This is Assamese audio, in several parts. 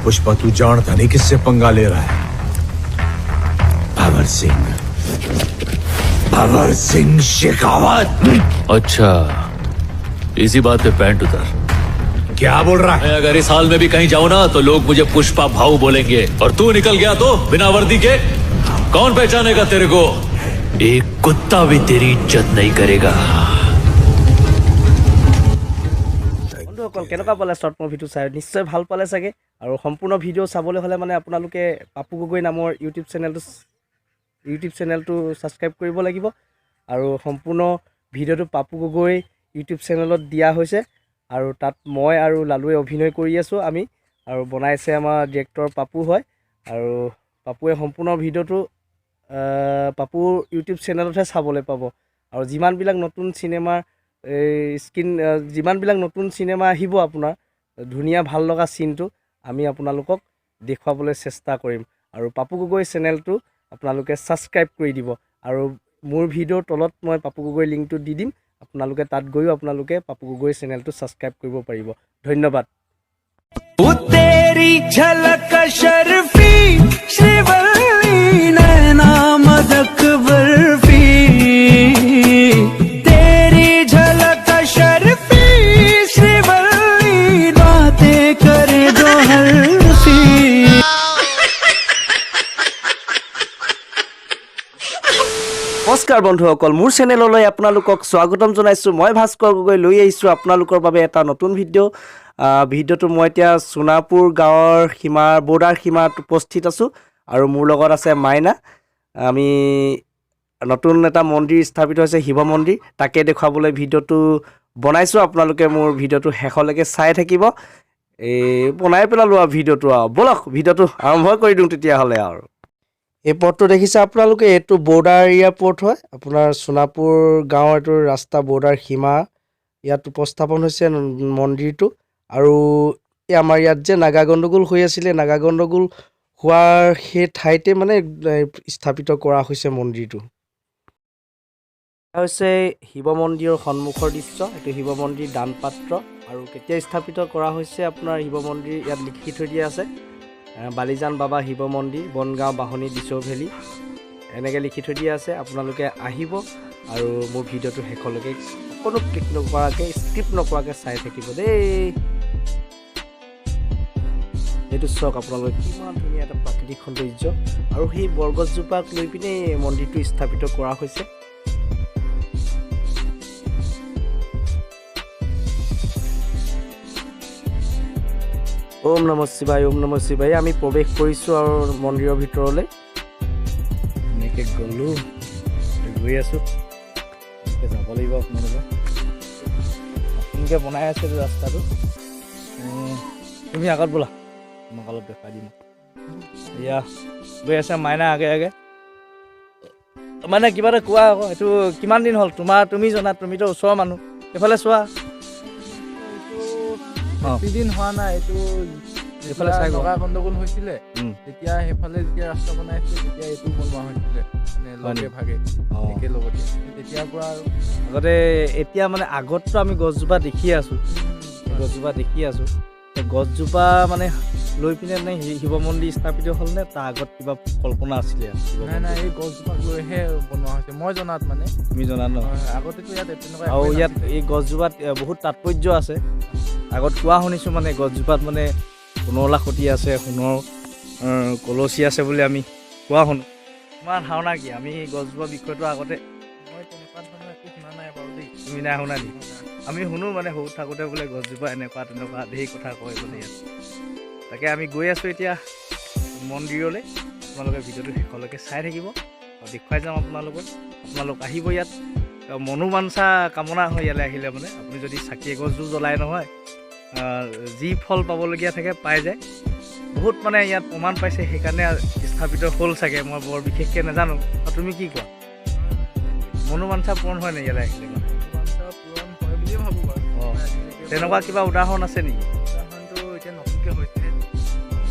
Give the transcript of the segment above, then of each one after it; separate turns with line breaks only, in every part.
पुष्पा तू जानता नहीं किससे पंगा ले रहा है। भंवर सिंह शेखावत।
अच्छा, इसी बात पे पैंट उतर।
क्या बोल रहा है?
मैं अगर इस हाल में भी कहीं जाऊं ना तो लोग मुझे पुष्पा भाऊ बोलेंगे, और तू निकल गया तो बिना वर्दी के कौन पहचानेगा तेरे को? एक कुत्ता भी तेरी इज्जत नहीं करेगा।
বন্ধুসকল কেনেকুৱা পালে শ্বৰ্ট মুভিটো চাই? নিশ্চয় ভাল পালে চাগে। আৰু সম্পূৰ্ণ ভিডিঅ' চাবলৈ হ'লে মানে আপোনালোকে পাপু গগৈ নামৰ ইউটিউব চেনেলটো ছাবস্ক্ৰাইব কৰিব লাগিব। আৰু সম্পূৰ্ণ ভিডিঅ'টো পাপু গগৈ ইউটিউব চেনেলত দিয়া হৈছে, আৰু তাত মই আৰু লালুৱে অভিনয় কৰি আছোঁ আমি, আৰু বনাইছে আমাৰ ডিৰেক্টৰ পাপু হয়। আৰু পাপুৱে সম্পূৰ্ণ ভিডিঅ'টো পাপুৰ ইউটিউব চেনেলতহে চাবলৈ পাব। আৰু যিমানবিলাক নতুন চিনেমাৰ যিমানবিলাক নতুন চিনেমা আহিব আপোনাৰ ধুনীয়া ভাল লগা চিনটো আমি আপোনালোকক দেখুৱাবলৈ চেষ্টা কৰিম। আৰু পাপু গগৈ চেনেলটো আপোনালোকে ছাবস্ক্ৰাইব কৰি দিব। আৰু মোৰ ভিডিঅ'ৰ তলত মই পাপু গগৈ লিংকটো দি দিম, আপোনালোকে তাত গৈও আপোনালোকে পাপু গগৈ চেনেলটো ছাবস্ক্ৰাইব কৰিব পাৰিব। ধন্যবাদ।
तेरी झलक शर्फी श्रीवल्ली नैना मदक बर्फी, तेरी झलक शर्फी श्रीवल्ली बातें करे जो हल्फी।
নমস্কাৰ বন্ধুসকল, মোৰ চেনেললৈ আপোনালোকক স্বাগতম জনাইছোঁ। মই ভাস্কৰ গগৈ লৈ আহিছোঁ আপোনালোকৰ বাবে এটা নতুন ভিডিঅ'টো মই এতিয়া সোণাপুৰ গাঁৱৰ বৰ্ডাৰ সীমাত উপস্থিত আছোঁ, আৰু মোৰ লগত আছে মাইনা। আমি নতুন এটা মন্দিৰ স্থাপিত হৈছে, শিৱ মন্দিৰ, তাকে দেখুৱাবলৈ ভিডিঅ'টো বনাইছোঁ। আপোনালোকে মোৰ ভিডিঅ'টো শেষলৈকে চাই থাকিব। বনাই পেলালোঁ আৰু ভিডিঅ'টো, ব'লক ভিডিঅ'টো আৰম্ভ কৰি দিওঁ তেতিয়াহ'লে। আৰু এই পথটো দেখিছে আপোনালোকে, এইটো বৰ্ডাৰ এৰিয়া পথ হয়। আপোনাৰ সোণাপুৰ গাঁৱৰ এইটো ৰাস্তা বৰ্ডাৰ সীমা, ইয়াত উপস্থাপন হৈছে মন্দিৰটো। আৰু আমাৰ ইয়াত যে নাগা গণ্ডগোল হৈ আছিলে, নাগা গণ্ডগোল হোৱাৰ সেই ঠাইতে মানে স্থাপিত কৰা হৈছে মন্দিৰটো। হৈছে শিৱ মন্দিৰৰ সন্মুখৰ দৃশ্য। এইটো শিৱ মন্দিৰ দানপাত্ৰ, আৰু কেতিয়া স্থাপিত কৰা হৈছে আপোনাৰ শিৱ মন্দিৰ ইয়াত লিখি থৈ দিয়া আছে। বালিজান বাবা শিৱ মন্দিৰ, বনগাঁও বাহনী দিছৌ ভেলী, এনেকৈ লিখি থৈ দিয়া আছে। আপোনালোকে আহিব আৰু মোৰ ভিডিঅ'টো শেষলৈকে অকণো ক্লিক নকৰাকৈ, স্কিপ নকৰাকৈ চাই থাকিব দেই। এইটো চাওক আপোনালোকে, কিমান ধুনীয়া এটা প্ৰাকৃতিক সৌন্দৰ্য, আৰু সেই বৰগছজোপাক লৈ পিনে মন্দিৰটো স্থাপিত কৰা হৈছে। ওম নমঃ শিৱায়, ওম নমঃ শিৱায়। আমি প্ৰৱেশ কৰিছোঁ আৰু মন্দিৰৰ ভিতৰলৈ এনেকৈ গৈ আছোঁ। এনেকৈ যাব লাগিব আপোনালোকে। নতুনকৈ বনাই আছে ৰাস্তাটো। তুমি আগত ব'লা, তোমাক অলপ দেখাই দিম। এয়া গৈ আছে মাইনা আগে আগে। মানে কিবা এটা কোৱা আকৌ, এইটো কিমান দিন হ'ল তুমি জনা, তুমিতো ওচৰৰ মানুহ, এইফালে চোৱা।
বেছিদিন হোৱা নাই, এইটো
এইফালে চাই
নগা গণ্ডগোল হৈছিলে, তেতিয়া সেইফালে যেতিয়া ৰাস্তা বনাইছিলে তেতিয়া এইটো বনোৱা হৈছিলে, মানে লগে ভাগে একেলগতে। তেতিয়াৰ পৰা আৰু
আগতে, এতিয়া মানে আগততো আমি গছজোপা দেখি আছোঁ, গছজোপা মানে লৈ পিনে নে শিৱ মন্দিৰ স্থাপিত হ'ল নে তাৰ আগত কিবা কল্পনা আছিলে?
নাই, এই গছজোপাক লৈহে বনোৱা হৈছে মই জনাত। মানে
তুমি জনা ন?
আগতেতো ইয়াত তেনেকুৱা,
আৰু ইয়াত এই গছজোপাত বহুত তাৎপৰ্য আছে। আগত কোৱা শুনিছোঁ মানে গছজোপাত মানে সোণৰ লাখতি আছে, সোণৰ কলচী আছে বুলি আমি কোৱা শুনো। তোমাৰ ধাৰণা কি? আমি গছজোপাৰ বিষয়টো আগতে
মই তেনেকুৱা ধৰণৰ একো শুনা নাই বাৰু দেই।
তুমি নাই শুনা নেকি? আমি শুনো মানে সৰু থাকোঁতে বোলে গছজোপা এনেকুৱা তেনেকুৱা ঢেৰ কথা কয় বোলে ইয়াত। তাকে আমি গৈ আছোঁ এতিয়া মন্দিৰলৈ। আপোনালোকে ভিডিঅ'টো শেষলৈকে চাই থাকিব আৰু দেখুৱাই যাম আপোনালোকক। আপোনালোক আহিব ইয়াত, মনোবাঞ্ছা কামনা হয় ইয়ালৈ আহিলে। মানে আপুনি যদি চাকি এগছযোৰ জ্বলাই নহয়, যি ফল পাবলগীয়া থাকে পাই যায়। বহুত মানে ইয়াত প্ৰমাণ পাইছে, সেইকাৰণে স্থাপিত হ'ল চাগে, মই বৰ বিশেষকৈ নাজানো। আৰু তুমি কি কোৱা? মনোবাঞ্ছা পূৰণ হয় নে ইয়ালৈ আহিলে? মানে
পূৰণ হয় বুলিয়ে ভাবোঁ বাৰু।
তেনেকুৱা কিবা উদাহৰণ আছে নেকি?
উদাহৰণটো এতিয়া নতুনকৈ হৈছে,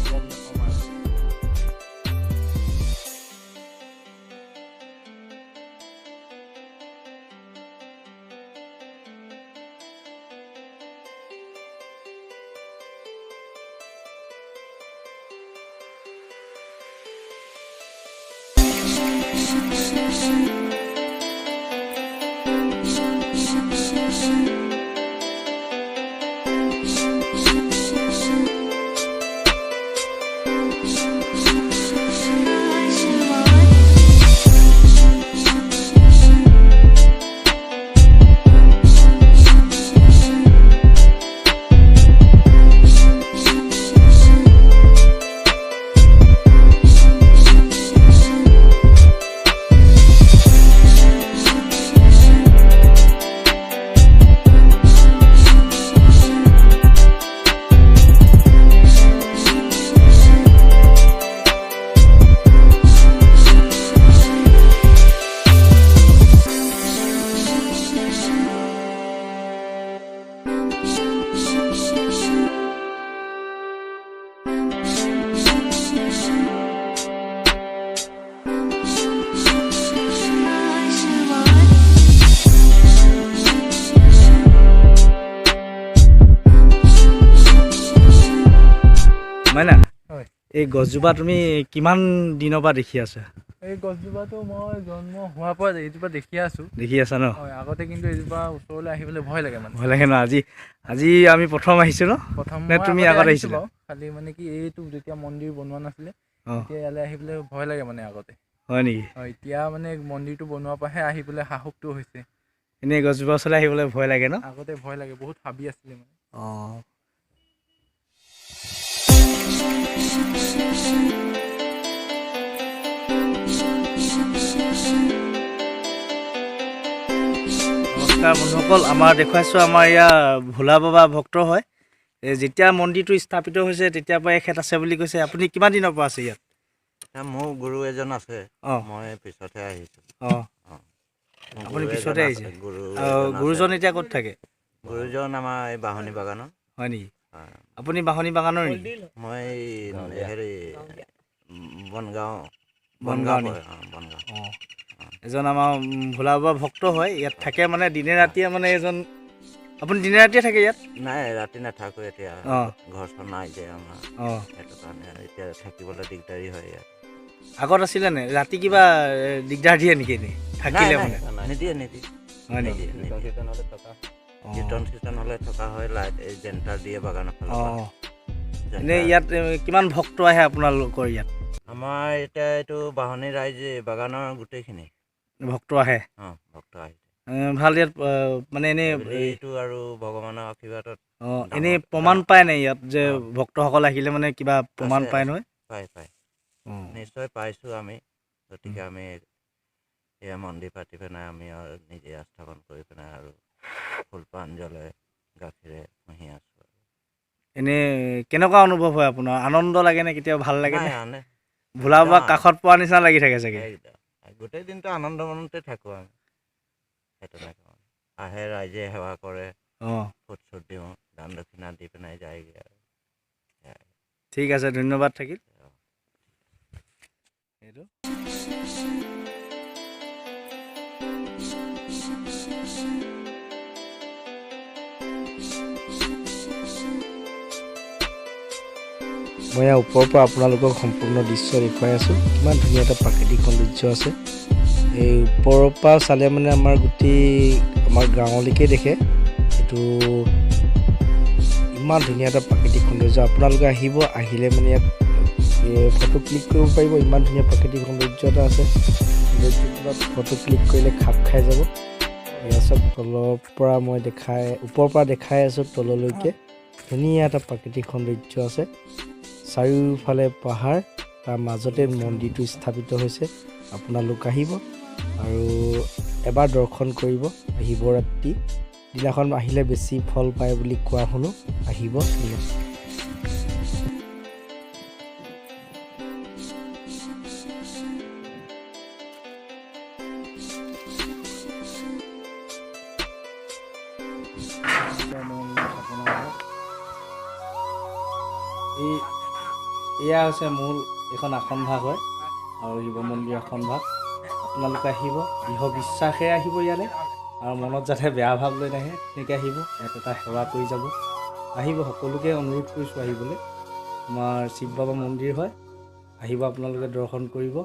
গম নাপাম আৰু।
মাইনা
হয়
এই গছজোপা তুমি কিমান দিনৰ পৰা দেখি আছা
এই গছজোপাটো মই জন্ম হোৱাৰ পৰা এইজোপা দেখি আছোঁ
দেখি আছা ন
হয় আগতে কিন্তু এইজোপা ওচৰলৈ আহিবলৈ ভয় লাগে মানে
ভয় লাগে ন আজি আমি প্ৰথম আহিছোঁ ন
প্ৰথম
নে তুমি আগত আহিছিলা
খালি মানে কি এইটো যেতিয়া মন্দিৰ বনোৱা নাছিলে
অঁ
তেতিয়া ইয়ালৈ আহিবলৈ ভয় লাগে মানে আগতে
হয় নেকি
হয় এতিয়া মানে মন্দিৰটো বনোৱাৰ পৰাহে আহিবলৈ সাহসটো হৈছে
এনেই গছজোপা ওচৰলৈ আহিবলৈ ভয় লাগে ন
আগতে ভয় লাগে বহুত হাবি আছিলে মানে
অঁ নমস্কাৰ বন্ধুসকল আমাৰ দেখুৱাইছোঁ আমাৰ ইয়াৰ ভোলা বাবা ভক্ত হয় যেতিয়া মন্দিৰটো স্থাপিত হৈছে তেতিয়াৰ পৰা এখেত আছে বুলি কৈছে আপুনি কিমান দিনৰ পৰা আছে ইয়াত
মোৰ গুৰু এজন আছে
অঁ
মই পিছতহে আহিছোঁ
অঁ আপুনি পিছতে আহিছে গুৰুজন এতিয়া ক'ত থাকে
গুৰুজন আমাৰ এই বাহনী বাগানত
হয় নেকি আপুনি বাহনী বাগানৰ নেকি
মই হেৰি বনগাঁও
নেকি
বনগাঁও
অঁ এজন আমাৰ ভোলা বাবা ভক্ত হয় ইয়াত থাকে মানে দিনে ৰাতিয়ে মানে এজন আপুনি দিনে ৰাতিয়ে থাকে ইয়াত
নাই ৰাতি নাথাকোঁ এতিয়া
অঁ
ঘৰ চৰ নাই যে আমাৰ
অঁ
সেইটো কাৰণে এতিয়া থাকিবলৈ দিগদাৰী হয় ইয়াত
আগত আছিলে নে ৰাতি কিবা দিগদাৰ দিয়ে নেকি এনেই থাকিলে মানে
নিদিয়ে
হয় নেকি
কীৰ্তন চিৰ্তন হ'লে থকা হয় লাইট এই জেণ্টাৰ দিয়ে বাগানৰ ফালৰ পৰা
অঁ এনেই ইয়াত কিমান ভক্ত আহে আপোনালোকৰ ইয়াত
আমাৰ এতিয়া এইটো বাহনী ৰাইজ বাগানৰ গোটেইখিনি
ভক্ত আহে
অঁ ভক্ত আহিছে
ভাল ইয়াত মানে এনেই
এইটো আৰু ভগৱানৰ আশীৰ্বাদত
অঁ এনেই প্ৰমাণ পায় নাই ইয়াত যে ভক্তসকল আহিলে মানে কিবা প্ৰমাণ
আছে,
পায় নহয়
পাই
অঁ
নিশ্চয় পাইছোঁ আমি গতিকে আমি এয়া মন্দিৰ পাতি পেলাই আমি আৰু নিজে স্থাপন কৰি পেলাই আৰু ফুল পাণ জ্বলে গাখীৰে পুহি আছোঁ
এনেই কেনেকুৱা অনুভৱ হয় আপোনাৰ আনন্দ লাগে নে কেতিয়াবা ভাল লাগে নে
আনে
ভোলা বাবা কাষত পোৱা নিচিনা লাগি থাকে চাগে
গোটেই দিনটো আনন্দ মনতে থাকোঁ আমি সেইটো নাখাওঁ আহে ৰাইজে সেৱা কৰে
অঁ
ফুট চুট দিওঁ দান দক্ষিণা দি পেলাই যায়গৈ আৰু
ঠিক আছে ধন্যবাদ থাকিল এইটো মই ইয়াৰ ওপৰৰ পৰা আপোনালোকক সম্পূৰ্ণ দৃশ্য দেখুৱাই আছোঁ কিমান ধুনীয়া এটা প্ৰাকৃতিক সৌন্দৰ্য আছে এই ওপৰৰ পৰা চালে মানে আমাৰ গোটেই আমাৰ গাঁৱলৈকে দেখে এইটো ইমান ধুনীয়া এটা প্ৰাকৃতিক সৌন্দৰ্য আপোনালোকে আহিলে মানে ইয়াত ফটো ক্লিক কৰিব পাৰিব ইমান ধুনীয়া প্ৰাকৃতিক সৌন্দৰ্য এটা আছে ফটো ক্লিক কৰিলে খাপ খাই যাব ইয়াৰ চব তলৰ পৰা মই ওপৰৰ পৰা দেখাই আছোঁ তললৈকে ধুনীয়া এটা প্ৰাকৃতিক সৌন্দৰ্য আছে চাৰিওফালে পাহাৰ তাৰ মাজতে মন্দিৰটো স্থাপিত হৈছে আপোনালোক আহিব আৰু এবাৰ দৰ্শন কৰিব শিৱৰাত্ৰি দিনাখন আহিলে বেছি ফল পায় বুলি কোৱা শুনো আহিব এয়া হৈছে মূল এখন আসন ভাগ হয় আৰু শিৱ মন্দিৰ আসন ভাগ আপোনালোকে আহিব দৃঢ় বিশ্বাসে আহিব ইয়ালৈ আৰু মনত যাতে বেয়া ভাৱ লৈ নাহে তেনেকৈ আহিব ইয়াত এটা সেৱা কৰি যাব আহিব সকলোকে অনুৰোধ কৰিছোঁ আহিবলৈ আমাৰ শিৱ বাবা মন্দিৰ হয় আহিব আপোনালোকে দৰ্শন কৰিব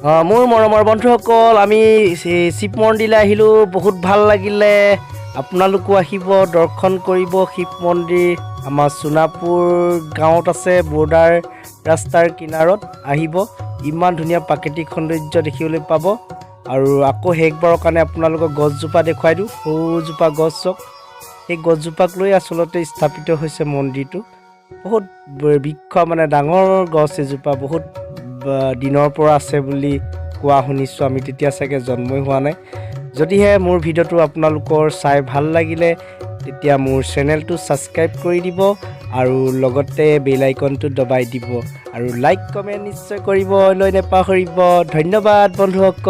মোৰ মৰমৰ বন্ধুসকল আমি শিৱ মন্দিৰলৈ আহিলোঁ বহুত ভাল লাগিলে আপোনালোকো আহিব দৰ্শন কৰিব শিৱ মন্দিৰ আমাৰ সোণাপুৰ গাঁৱত আছে বৰ্ডাৰ ৰাস্তাৰ কিনাৰত আহিব ইমান ধুনীয়া প্ৰাকৃতিক সৌন্দৰ্য দেখিবলৈ পাব আৰু আকৌ শেষবাৰৰ কাৰণে আপোনালোকক গছজোপা দেখুৱাই দিওঁ সৰুজোপা গছ চাওক সেই গছজোপাক লৈ আচলতে স্থাপিত হৈছে মন্দিৰটো বহুত বৃক্ষ মানে ডাঙৰ গছ এজোপা বহুত দিনৰ পৰা আছে বুলি কোৱা শুনিছোঁ আমি তেতিয়া চাগে জন্মই হোৱা নাই যদিহে মোৰ ভিডিঅ'টো আপোনালোকৰ চাই ভাল লাগিলে তেতিয়া মোৰ চেনেলটো ছাবস্ক্ৰাইব কৰি দিব আৰু লগতে বেল আইকনটো দবাই দিব আৰু লাইক কমেণ্ট নিশ্চয় কৰিবলৈ নাপাহৰিব ধন্যবাদ বন্ধুসকল